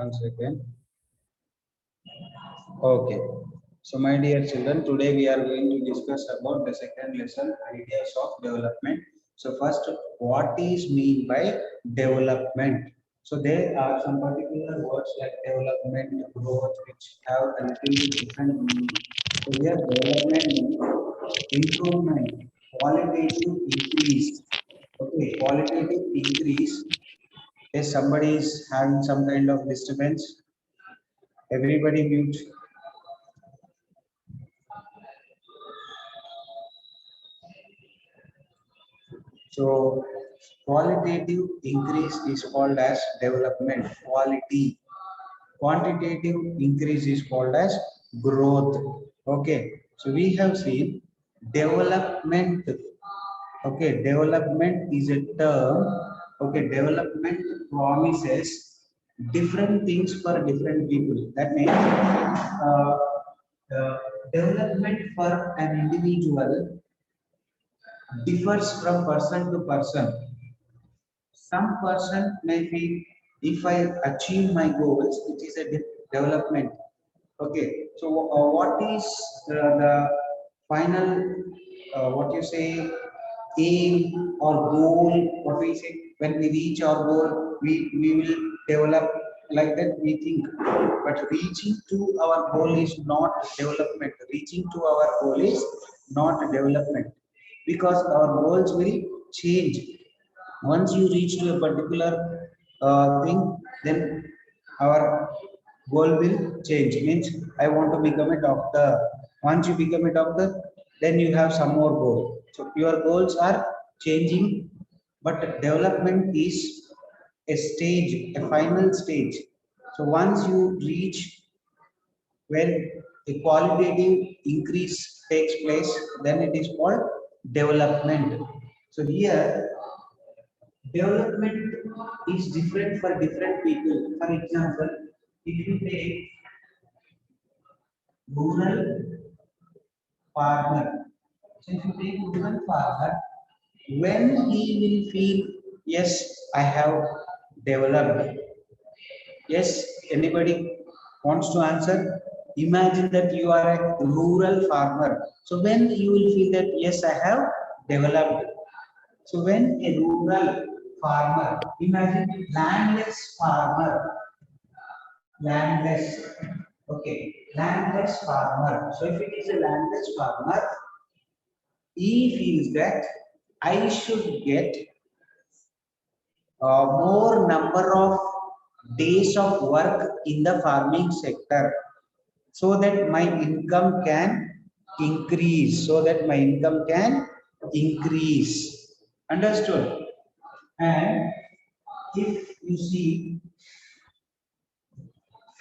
One second. Okay. So, my dear children, today we are going to discuss about the second lesson, ideas of development. So, first, what is mean by development? So, there are some particular words like development, growth, which have a little bit different meaning. So, here development means improvement, qualitative increase. Okay, qualitative increase. If somebody is having some kind of disturbance, everybody mute. So qualitative increase is called as development quality. Quantitative increase is called as growth. Okay. So we have seen development. Okay. Development is a term. Okay. Development promises different things for different people. That means development for an individual differs from person to person. Some person may feel if I achieve my goals, it is a development. Okay, so what is the final, what you say, aim or goal? What we say when we reach our goal, we will develop like that. We think, but reaching to our goal is not development. Reaching to our goal is not development because our goals will change once you reach to a particular thing, then our goal will change. Means I want to become a doctor. Once you become a doctor, then you have some more goal. So your goals are changing, but development is a stage, a final stage. So once you reach when a qualitative increase takes place, then it is called development. So here development is different for different people. For example, if you take rural farmer, so if you take rural farmer, when he will feel, yes, I have developed. Yes, anybody wants to answer? Imagine that you are a rural farmer. So when you will feel that, yes, I have developed. So when a rural farmer, imagine landless farmer, landless, okay, landless farmer. So if it is a landless farmer, he feels that I should get more number of days of work in the farming sector so that my income can increase, so that my income can increase. Understood? And if you see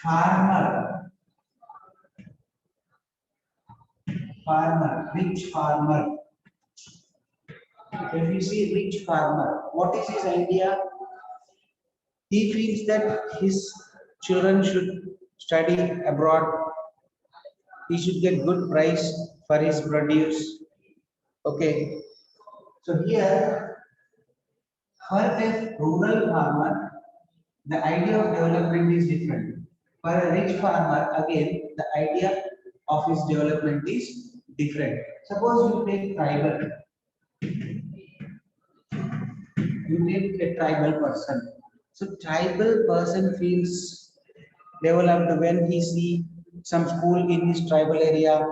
farmer, rich farmer, if you see rich farmer, what is his idea? He feels that his children should study abroad. He should get good price for his produce. Okay. So here, for a rural farmer, the idea of development is different. For a rich farmer, again, the idea of his development is different. Suppose you take tribal, you take a tribal person. So tribal person feels developed when he see some school in his tribal area,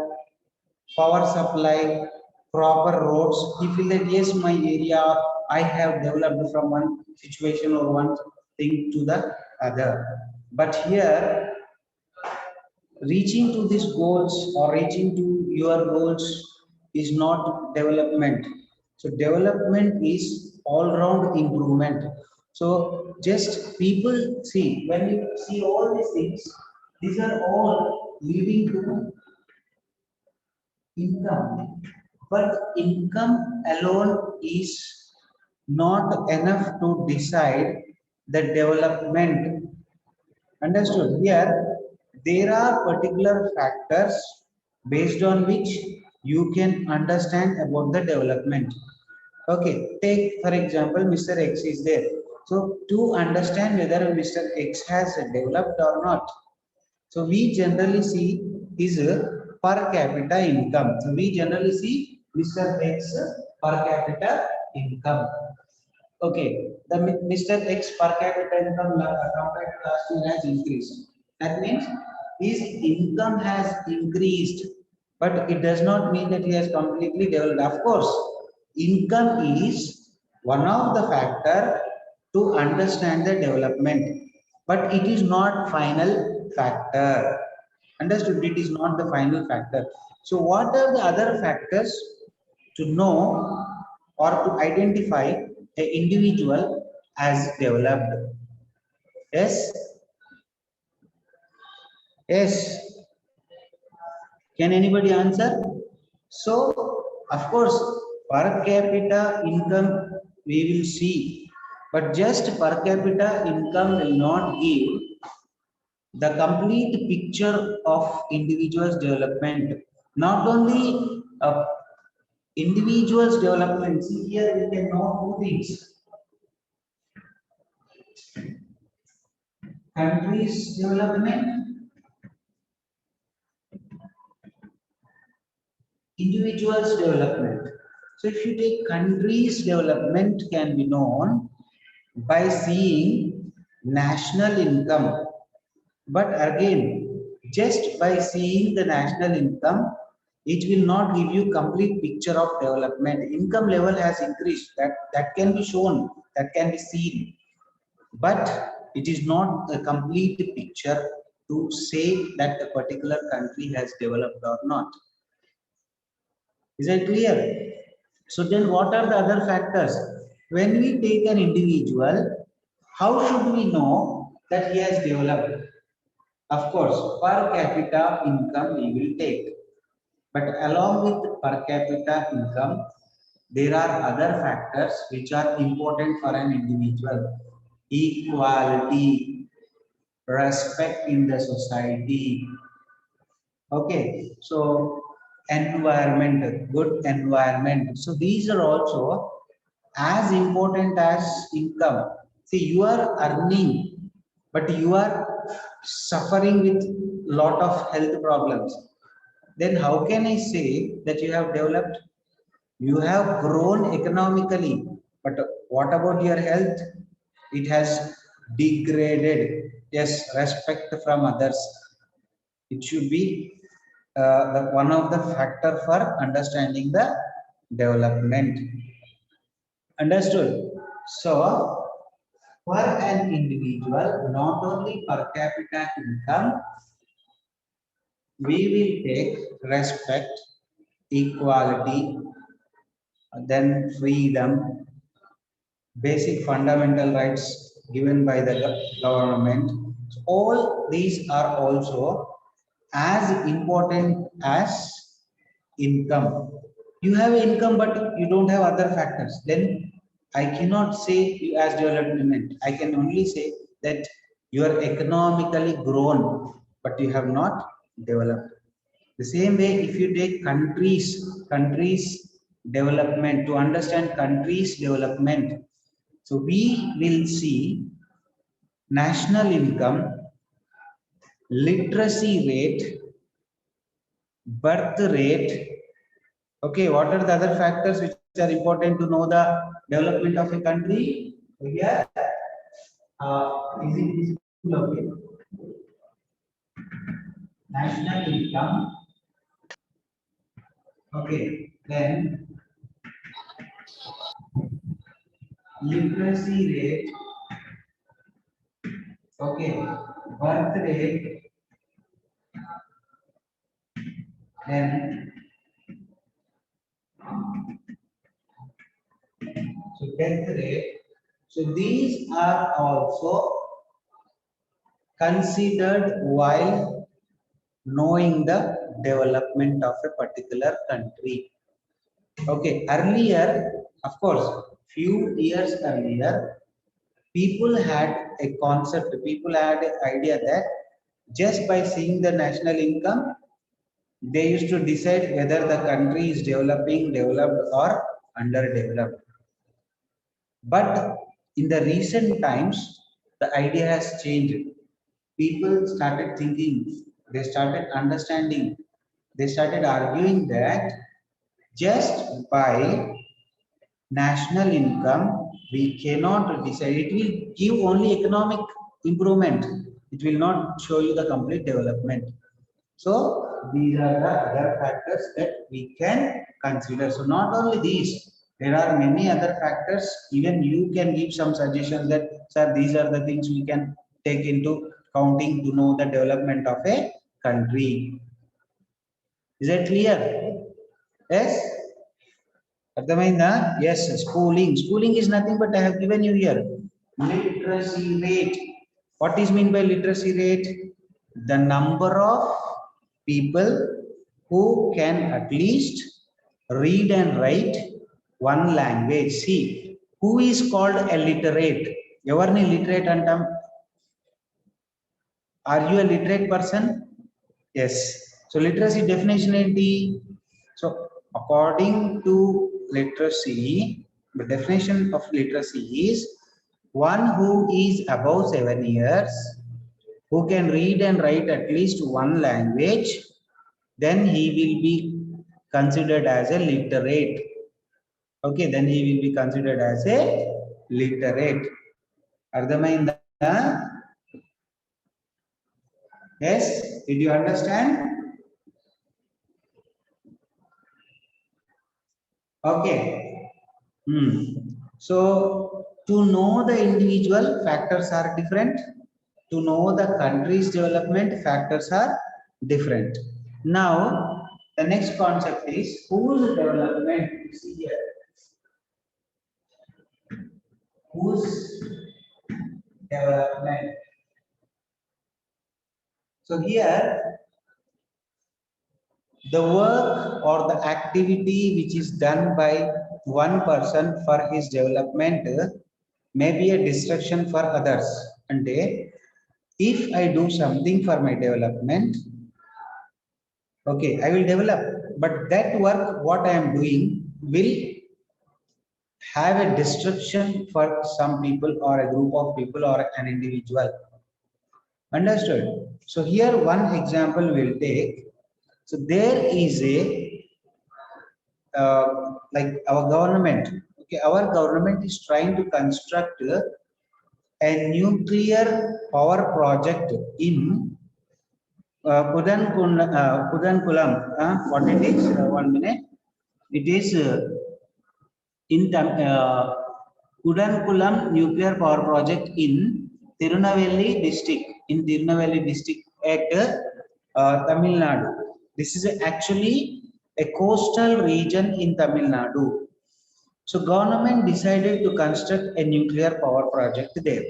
power supply, proper roads. He feel that yes, my area I have developed from one situation or one thing to the other. But here, reaching to these goals or reaching to your goals is not development. So development is all round improvement. So just people see when you see all these things, these are all leading to income. But income alone is not enough to decide the development. Understood? Here, there are particular factors based on which you can understand about the development. Okay, take for example, Mr. X is there. So to understand whether Mr. X has developed or not, so we generally see his per capita income. So we generally see Mr. X per capita income. Okay, the Mr. X per capita income compared to last year has increased. That means his income has increased, but it does not mean that he has completely developed. Of course, income is one of the factor to understand the development, but it is not final factor. Understood? It is not the final factor. So, what are the other factors to know or to identify an individual as developed? Yes, yes. Can anybody answer? So, of course, per capita income we will see, but just per capita income will not give the complete picture of individual's development. Not only individual's development, see here we can know two things: country's development, individual's development. So if you take country's development can be known by seeing national income. But again, just by seeing the national income, it will not give you complete picture of development. Income level has increased. That can be shown, that can be seen. But it is not a complete picture to say that a particular country has developed or not. Is that clear? So then what are the other factors? When we take an individual, how should we know that he has developed? Of course, per capita income we will take. But along with per capita income, there are other factors which are important for an individual. Equality, respect in the society. Okay, so environment, good environment. So these are also as important as income. See, you are earning, but you are suffering with lot of health problems. Then how can I say that you have developed? You have grown economically, but what about your health? It has degraded. Yes, respect from others. It should be one of the factor for understanding the development. Understood? So, for an individual, not only per capita income, we will take respect, equality, then freedom, basic fundamental rights given by the government. So all these are also as important as income. You have income, but you don't have other factors. Then I cannot say you as development. I can only say that you are economically grown, but you have not developed. The same way, if you take countries development, to understand countries development, so we will see national income, literacy rate, birth rate. Okay, what are the other factors which are important to know the development of a country? So here, is it okay? National income. Okay, then literacy rate. Okay, birth rate, then so death rate. So these are also considered while knowing the development of a particular country. Okay, earlier, of course, few years earlier, people had a concept, people had an idea that just by seeing the national income, they used to decide whether the country is developing, developed, or underdeveloped. But in the recent times, the idea has changed. People started thinking, they started understanding, they started arguing that just by national income, we cannot decide. It will give only economic improvement. It will not show you the complete development. So these are the other factors that we can consider. So not only these, there are many other factors. Even you can give some suggestions that, sir, these are the things we can take into counting to know the development of a country. Is that clear? Yes? అర్థమైందా? Yes, schooling. Schooling is nothing but I have given you here. Literacy rate. What is mean by literacy rate? The number of people who can at least read and write one language. See, who is called a literate? Evarni literate antam? Are you a literate person? Yes. So literacy definition enti? So according to literacy, the definition of literacy is one who is above 7 years, who can read and write at least one language, then he will be considered as a literate. Okay, then he will be considered as a literate. Ardhamainda? Yes, did you understand? Okay. So to know the individual, factors are different. To know the country's development, factors are different. Now the next concept is whose development. See here, whose development. So here, the work or the activity which is done by one person for his development may be a distraction for others. And if I do something for my development, okay, I will develop, but that work, what I am doing, will have a destruction for some people or a group of people or an individual. Understood? So here one example we'll take. So there is a like our government. Okay, our government is trying to construct a nuclear power project in Kudankulam. What it is? 1 minute. It is in Kudankulam nuclear power project in Tirunelveli district. In Tirunelveli district at Tamil Nadu. This is actually a coastal region in Tamil Nadu. So government decided to construct a nuclear power project there.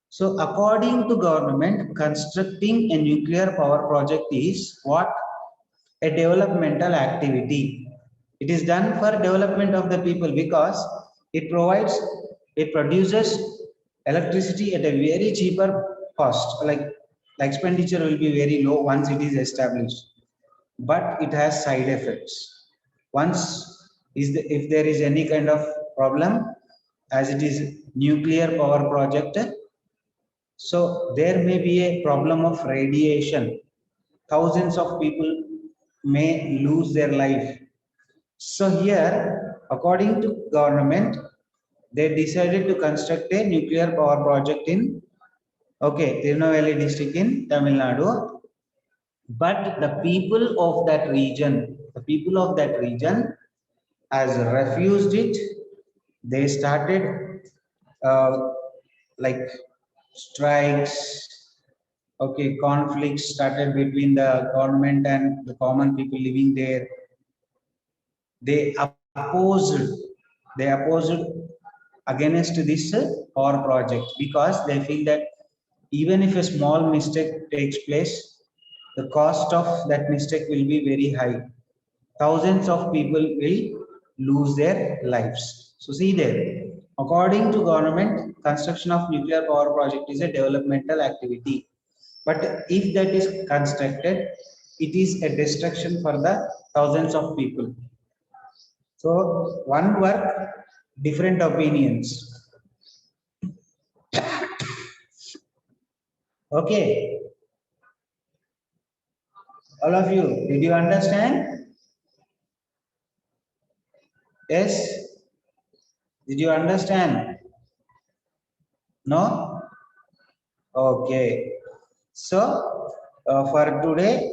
So according to government, constructing a nuclear power project is what? A developmental activity. It is done for development of the people because it produces electricity at a very cheaper cost. Like the expenditure will be very low once it is established, but it has side effects. Once if there is any kind of problem, as it is nuclear power project, so there may be a problem of radiation. Thousands of people may lose their life. So here, according to government, they decided to construct a nuclear power project in Tirunelveli district in Tamil Nadu. But the people of that region, has refused it. They started like strikes. Okay, conflicts started between the government and the common people living there. They opposed against this power project because they feel that even if a small mistake takes place, the cost of that mistake will be very high. Thousands of people will lose their lives. So see there, according to government, construction of nuclear power project is a developmental activity. But if that is constructed, it is a destruction for the thousands of people. So one work, different opinions. Okay, all of you, did you understand? Yes, did you understand? No? Okay. So, for today,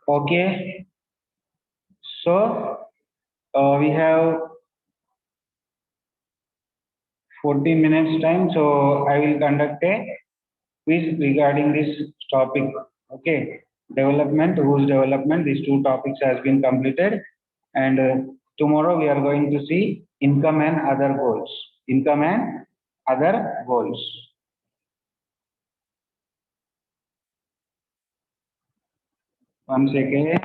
okay. So, we have 14 minutes time. So, I will conduct a quiz regarding this topic. Okay. Development, whose development, these two topics has been completed. And tomorrow we are going to see income and other goals. Income and other goals. One second.